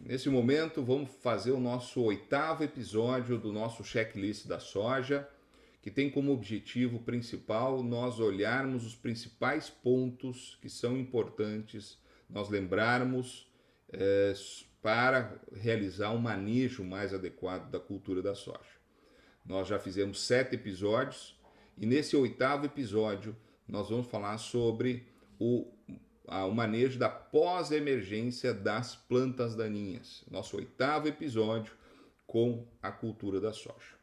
Nesse momento, vamos fazer o nosso oitavo episódio do nosso checklist da soja, que tem como objetivo principal nós olharmos os principais pontos que são importantes, nós lembrarmos eh, para realizar um manejo mais adequado da cultura da soja. Nós já fizemos 7 episódios e nesse oitavo episódio nós vamos falar sobre o manejo da pós-emergência das plantas daninhas. Nosso oitavo episódio com a cultura da soja.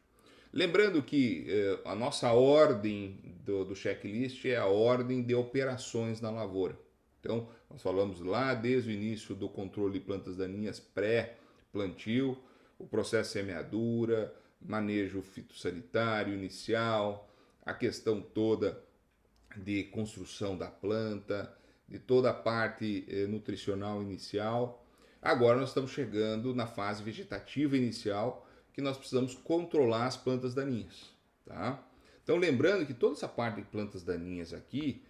Lembrando que a nossa ordem do checklist é a ordem de operações na lavoura. Então, nós falamos lá desde o início do controle de plantas daninhas pré-plantio, o processo de semeadura, manejo fitossanitário inicial, a questão toda de construção da planta, de toda a parte nutricional inicial. Agora nós estamos chegando na fase vegetativa inicial, que nós precisamos controlar as plantas daninhas. Tá? Então, lembrando que toda essa parte de plantas daninhas aqui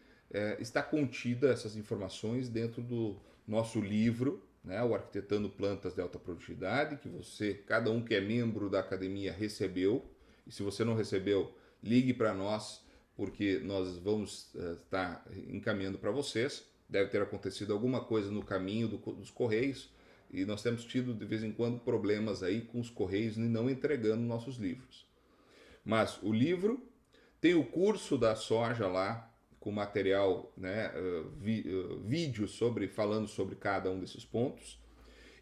está contida, essas informações, dentro do nosso livro, né, o Arquitetando Plantas de Alta Produtividade, que você, cada um que é membro da academia, recebeu. E se você não recebeu, ligue para nós, porque nós vamos estar encaminhando para vocês. Deve ter acontecido alguma coisa no caminho dos correios, e nós temos tido de vez em quando problemas aí com os correios e não entregando nossos livros. Mas o livro tem o curso da soja lá, com material, né, vídeo falando sobre cada um desses pontos,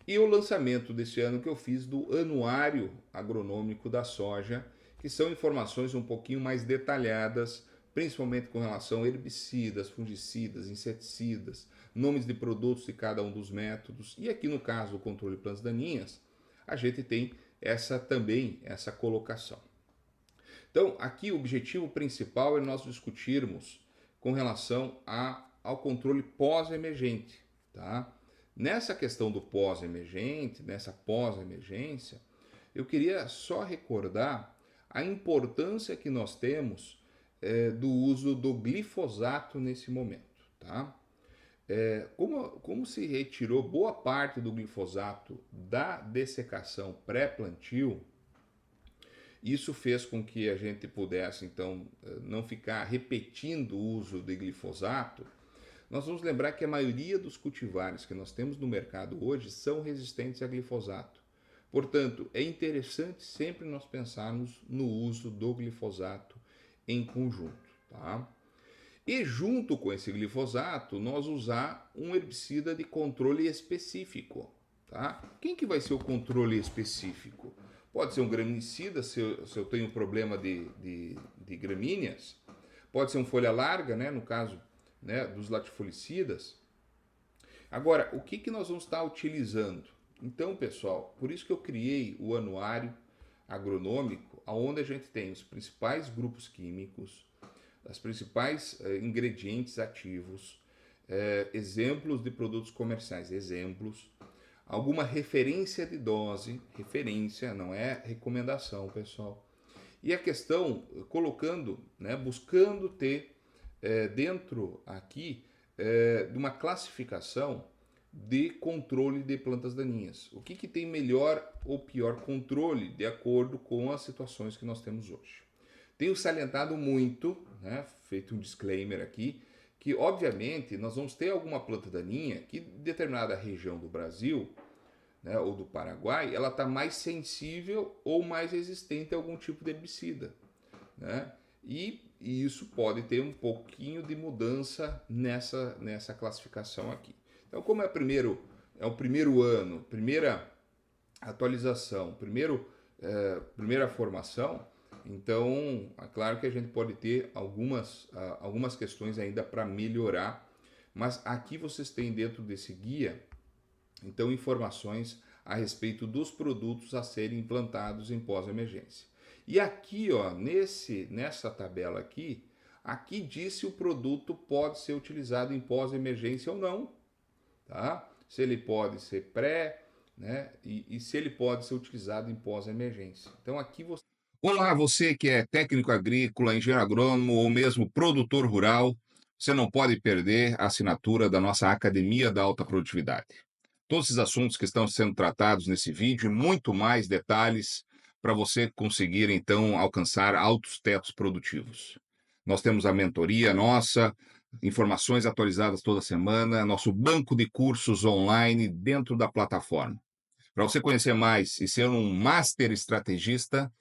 e o lançamento desse ano que eu fiz do Anuário Agronômico da Soja, que são informações um pouquinho mais detalhadas, principalmente com relação a herbicidas, fungicidas, inseticidas, nomes de produtos de cada um dos métodos. E aqui no caso do controle de plantas daninhas, a gente tem essa colocação. Então, aqui o objetivo principal é nós discutirmos com relação ao controle pós-emergente. Tá? Nessa questão do pós-emergente, nessa pós-emergência, eu queria só recordar a importância que nós temos do uso do glifosato nesse momento. Tá? Como se retirou boa parte do glifosato da dessecação pré-plantio, isso fez com que a gente pudesse, então, não ficar repetindo o uso de glifosato. Nós vamos lembrar que a maioria dos cultivares que nós temos no mercado hoje são resistentes a glifosato. Portanto, é interessante sempre nós pensarmos no uso do glifosato em conjunto. Tá? E junto com esse glifosato, nós usar um herbicida de controle específico. Tá? Quem que vai ser o controle específico? Pode ser um graminicida, se eu tenho problema de gramíneas. Pode ser um folha larga, né, no caso, né, dos latifulicidas. Agora, o que nós vamos estar utilizando? Então, pessoal, por isso que eu criei o Anuário Agronômico, onde a gente tem os principais grupos químicos, os principais ingredientes ativos, exemplos de produtos comerciais, alguma referência de dose, referência, não é recomendação, pessoal. E a questão, colocando, né, buscando ter dentro aqui de uma classificação de controle de plantas daninhas. O que tem melhor ou pior controle de acordo com as situações que nós temos hoje. Tenho salientado muito, né, feito um disclaimer aqui, que obviamente nós vamos ter alguma planta daninha que em determinada região do Brasil, né, ou do Paraguai, ela está mais sensível ou mais resistente a algum tipo de herbicida. Né? E isso pode ter um pouquinho de mudança nessa classificação aqui. Então, como é o primeiro ano, primeira atualização, primeira formação, então é claro que a gente pode ter algumas questões ainda para melhorar, mas aqui vocês têm dentro desse guia, então, informações a respeito dos produtos a serem implantados em pós-emergência. E aqui, ó, nessa tabela aqui diz se o produto pode ser utilizado em pós-emergência ou não, tá? Se ele pode ser pré, né? E se ele pode ser utilizado em pós-emergência. Então aqui você... Olá, você que é técnico agrícola, engenheiro agrônomo ou mesmo produtor rural, você não pode perder a assinatura da nossa Academia da Alta Produtividade. Todos esses assuntos que estão sendo tratados nesse vídeo e muito mais detalhes para você conseguir, então, alcançar altos tetos produtivos. Nós temos a mentoria nossa, informações atualizadas toda semana, nosso banco de cursos online dentro da plataforma. Para você conhecer mais e ser um master estrategista,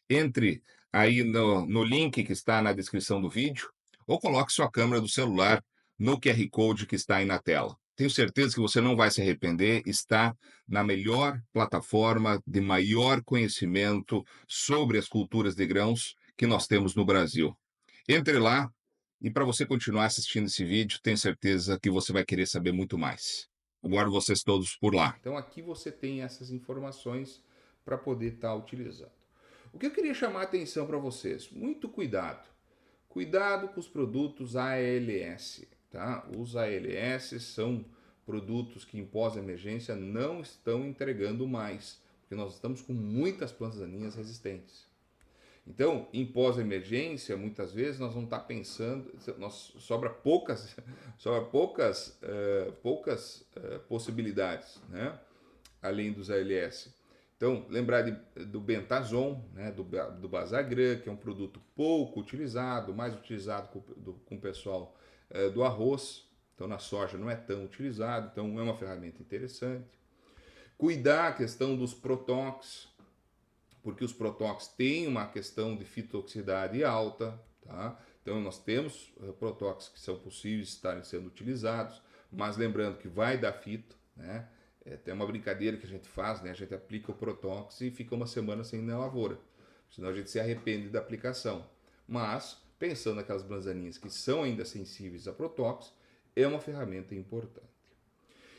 entre aí no link que está na descrição do vídeo ou coloque sua câmera do celular no QR Code que está aí na tela. Tenho certeza que você não vai se arrepender, está na melhor plataforma de maior conhecimento sobre as culturas de grãos que nós temos no Brasil. Entre lá e para você continuar assistindo esse vídeo, tenho certeza que você vai querer saber muito mais. Aguardo vocês todos por lá. Então aqui você tem essas informações para poder estar utilizando. O que eu queria chamar a atenção para vocês, muito cuidado. Cuidado com os produtos ALS, tá? Os ALS são produtos que em pós-emergência não estão entregando mais, porque nós estamos com muitas plantas daninhas resistentes. Então, em pós-emergência, muitas vezes nós vamos estar pensando, sobra poucas possibilidades, né? Além dos ALS. Então, lembrar do Bentazon, né? do Basagran, que é um produto pouco utilizado, mais utilizado com o pessoal do arroz. Então, na soja não é tão utilizado, então é uma ferramenta interessante. Cuidar a questão dos protox, porque os protox têm uma questão de fitotoxicidade alta, tá? Então nós temos protox que são possíveis de estarem sendo utilizados, mas lembrando que vai dar fito, né? Tem uma brincadeira que a gente faz, né? A gente aplica o protox e fica uma semana sem ir na lavoura, senão a gente se arrepende da aplicação. Mas, pensando naquelas banzaninhas que são ainda sensíveis a protox, é uma ferramenta importante.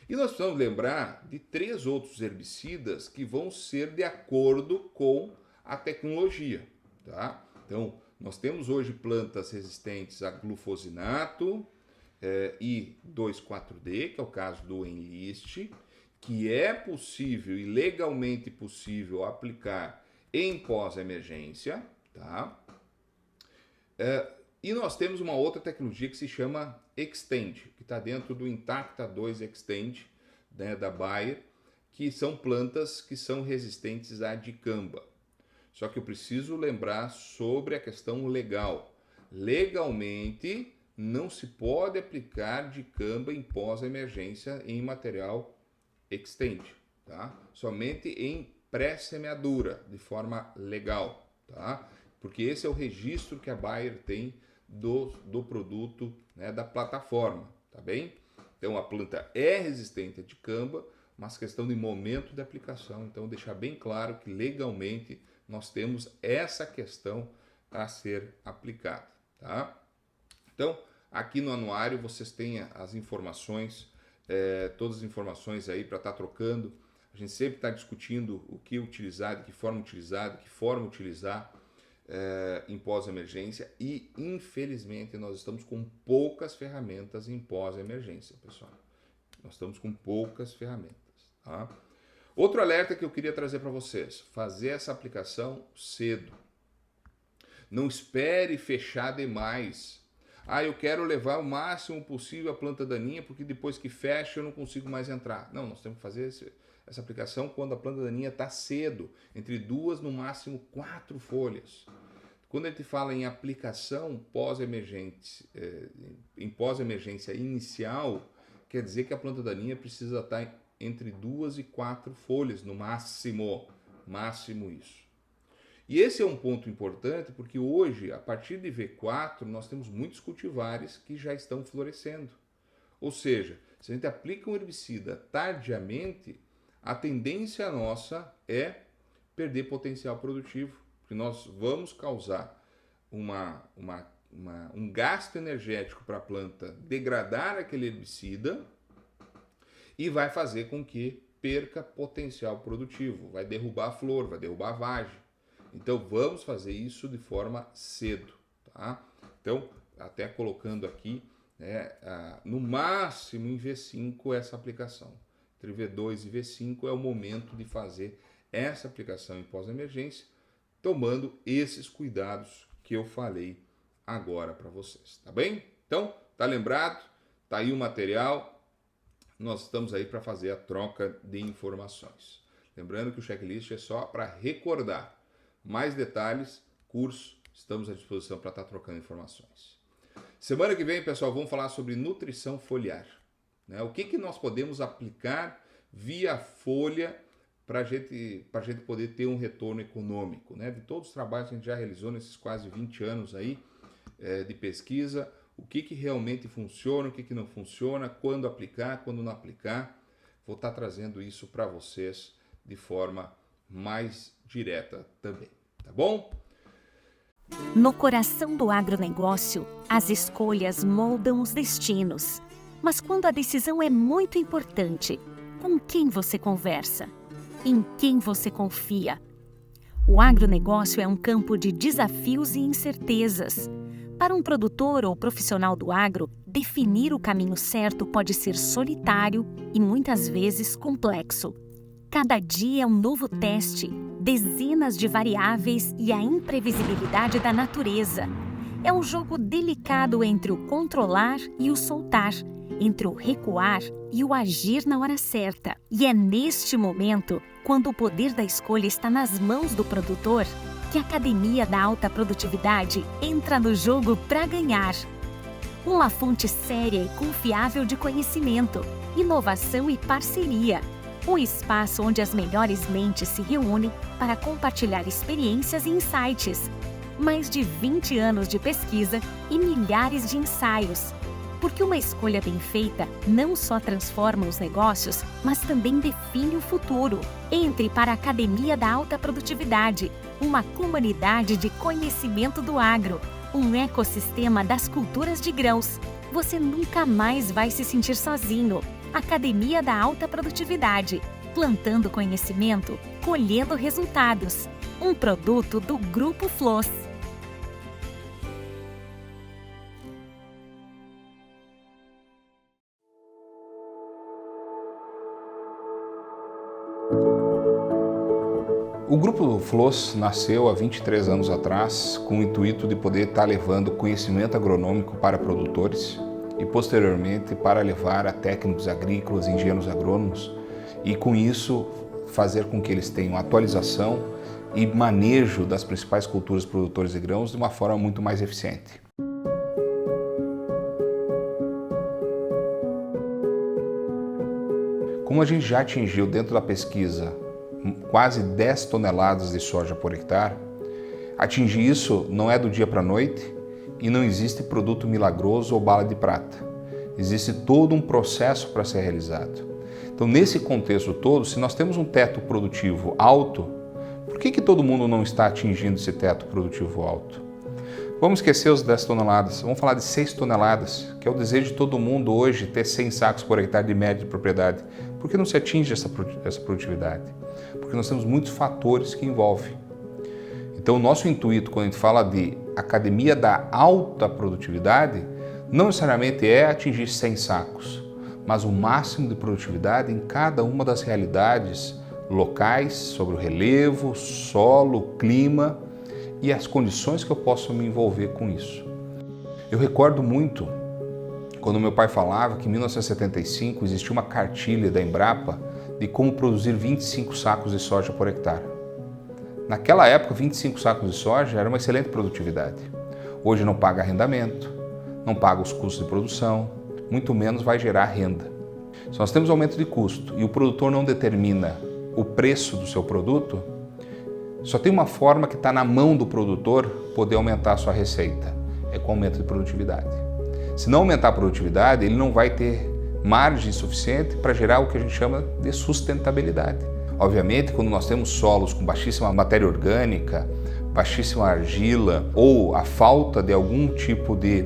E nós precisamos lembrar de 3 outros herbicidas que vão ser de acordo com a tecnologia, tá? Então, nós temos hoje plantas resistentes a glufosinato e 2,4-D, que é o caso do Enlist, que é possível e legalmente possível aplicar em pós-emergência, tá? E nós temos uma outra tecnologia que se chama Extend, que está dentro do Intacta 2 Extend, né, da Bayer, que são plantas que são resistentes à dicamba. Só que eu preciso lembrar sobre a questão legal. Legalmente, não se pode aplicar dicamba em pós-emergência em material Extend, tá? Somente em pré-semeadura, de forma legal, tá? Porque esse é o registro que a Bayer tem do produto, né, da plataforma, tá bem? Então a planta é resistente à dicamba, mas questão de momento de aplicação. Então deixar bem claro que legalmente nós temos essa questão a ser aplicada, tá? Então aqui no anuário vocês têm as informações, todas as informações aí para estar trocando. A gente sempre está discutindo o que utilizar, de que forma utilizar em pós-emergência e, infelizmente, nós estamos com poucas ferramentas em pós-emergência, pessoal. Nós estamos com poucas ferramentas, tá? Outro alerta que eu queria trazer para vocês, fazer essa aplicação cedo. Não espere fechar demais. Ah, eu quero levar o máximo possível a planta daninha, porque depois que fecha eu não consigo mais entrar. Não, nós temos que fazer essa aplicação quando a planta daninha está cedo, entre 2, no máximo 4 folhas. Quando a gente fala em aplicação pós-emergente, em pós-emergência inicial, quer dizer que a planta daninha precisa estar entre 2 e 4 folhas no máximo, isso. E esse é um ponto importante porque hoje, a partir de V4, nós temos muitos cultivares que já estão florescendo. Ou seja, se a gente aplica um herbicida tardiamente, a tendência nossa é perder potencial produtivo, porque nós vamos causar um gasto energético para a planta degradar aquele herbicida e vai fazer com que perca potencial produtivo, vai derrubar a flor, vai derrubar a vagem. Então vamos fazer isso de forma cedo, tá? Então, até colocando aqui, né, no máximo em V5 essa aplicação. Entre V2 e V5 é o momento de fazer essa aplicação em pós-emergência, tomando esses cuidados que eu falei agora para vocês, tá bem? Então, tá lembrado? Tá aí o material. nós estamos aí para fazer a troca de informações. Lembrando que o checklist é só para recordar. Mais detalhes, curso, estamos à disposição para estar trocando informações. Semana que vem, pessoal, vamos falar sobre nutrição foliar. Né? O que nós podemos aplicar via folha para a gente poder ter um retorno econômico, né? De todos os trabalhos que a gente já realizou nesses quase 20 anos aí de pesquisa, o que realmente funciona, o que não funciona, quando aplicar, quando não aplicar. Vou estar trazendo isso para vocês de forma mais direta também, tá bom? No coração do agronegócio, as escolhas moldam os destinos. Mas quando a decisão é muito importante, com quem você conversa? Em quem você confia? O agronegócio é um campo de desafios e incertezas. Para um produtor ou profissional do agro, definir o caminho certo pode ser solitário e muitas vezes complexo. Cada dia é um novo teste, dezenas de variáveis e a imprevisibilidade da natureza. É um jogo delicado entre o controlar e o soltar, entre o recuar e o agir na hora certa. E é neste momento, quando o poder da escolha está nas mãos do produtor, que a Academia da Alta Produtividade entra no jogo para ganhar. Uma fonte séria e confiável de conhecimento, inovação e parceria. Um espaço onde as melhores mentes se reúnem para compartilhar experiências e insights. Mais de 20 anos de pesquisa e milhares de ensaios. Porque uma escolha bem feita não só transforma os negócios, mas também define o futuro. Entre para a Academia da Alta Produtividade, uma comunidade de conhecimento do agro, um ecossistema das culturas de grãos. Você nunca mais vai se sentir sozinho. Academia da Alta Produtividade, plantando conhecimento, colhendo resultados. Um produto do Grupo Floss. O Grupo Floss nasceu há 23 anos atrás com o intuito de poder estar levando conhecimento agronômico para produtores e posteriormente para levar a técnicos agrícolas, engenheiros agrônomos e com isso fazer com que eles tenham atualização e manejo das principais culturas produtores de grãos de uma forma muito mais eficiente. Como a gente já atingiu dentro da pesquisa quase 10 toneladas de soja por hectare, atingir isso não é do dia para a noite e não existe produto milagroso ou bala de prata. Existe todo um processo para ser realizado. Então, nesse contexto todo, se nós temos um teto produtivo alto, por que todo mundo não está atingindo esse teto produtivo alto? Vamos esquecer os 10 toneladas, vamos falar de 6 toneladas, que é o desejo de todo mundo hoje ter 100 sacos por hectare de média de propriedade. Por que não se atinge essa produtividade? Porque nós temos muitos fatores que envolvem. Então, o nosso intuito, quando a gente fala de Academia da Alta Produtividade, não necessariamente é atingir 100 sacos, mas o máximo de produtividade em cada uma das realidades locais, sobre o relevo, solo, clima e as condições que eu posso me envolver com isso. Eu recordo muito quando meu pai falava que em 1975 existia uma cartilha da Embrapa de como produzir 25 sacos de soja por hectare. Naquela época, 25 sacos de soja era uma excelente produtividade. Hoje não paga arrendamento, não paga os custos de produção, muito menos vai gerar renda. Se nós temos aumento de custo e o produtor não determina o preço do seu produto, só tem uma forma que está na mão do produtor poder aumentar a sua receita, é com aumento de produtividade. Se não aumentar a produtividade, ele não vai ter margem suficiente para gerar o que a gente chama de sustentabilidade. Obviamente, quando nós temos solos com baixíssima matéria orgânica, baixíssima argila ou a falta de algum tipo de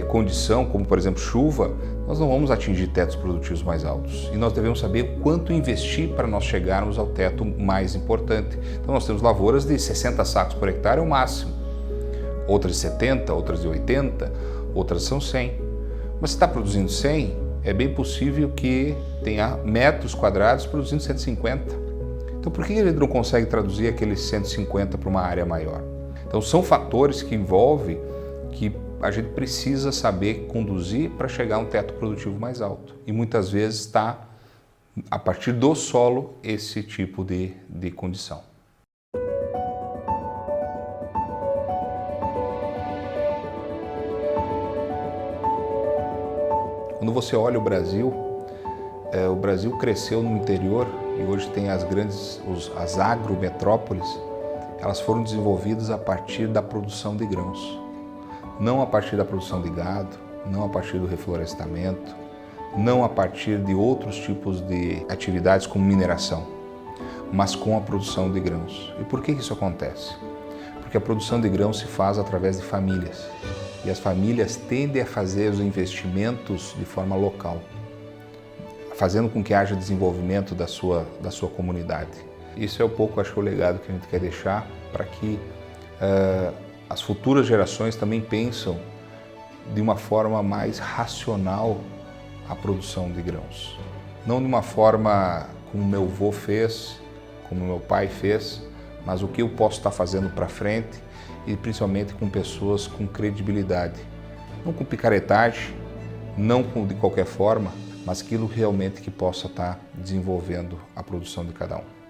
condição, como por exemplo chuva, nós não vamos atingir tetos produtivos mais altos. E nós devemos saber quanto investir para nós chegarmos ao teto mais importante. Então nós temos lavouras de 60 sacos por hectare é o máximo, outras de 70, outras de 80, outras são 100. Mas se está produzindo 100, é bem possível que tenha metros quadrados produzindo 150. Então por que ele não consegue traduzir aqueles 150 para uma área maior? Então são fatores que envolvem que a gente precisa saber conduzir para chegar a um teto produtivo mais alto. E muitas vezes está, a partir do solo, esse tipo de condição. Quando você olha o Brasil cresceu no interior e hoje tem as agrometrópoles, elas foram desenvolvidas a partir da produção de grãos. Não a partir da produção de gado, não a partir do reflorestamento, não a partir de outros tipos de atividades como mineração, mas com a produção de grãos. E por que isso acontece? Porque a produção de grãos se faz através de famílias. E as famílias tendem a fazer os investimentos de forma local, fazendo com que haja desenvolvimento da sua comunidade. Isso é um pouco, acho que, o legado que a gente quer deixar para que as futuras gerações também pensam de uma forma mais racional a produção de grãos. Não de uma forma como meu avô fez, como meu pai fez, mas o que eu posso estar fazendo para frente e principalmente com pessoas com credibilidade. Não com picaretagem, não de qualquer forma, mas aquilo realmente que possa estar desenvolvendo a produção de cada um.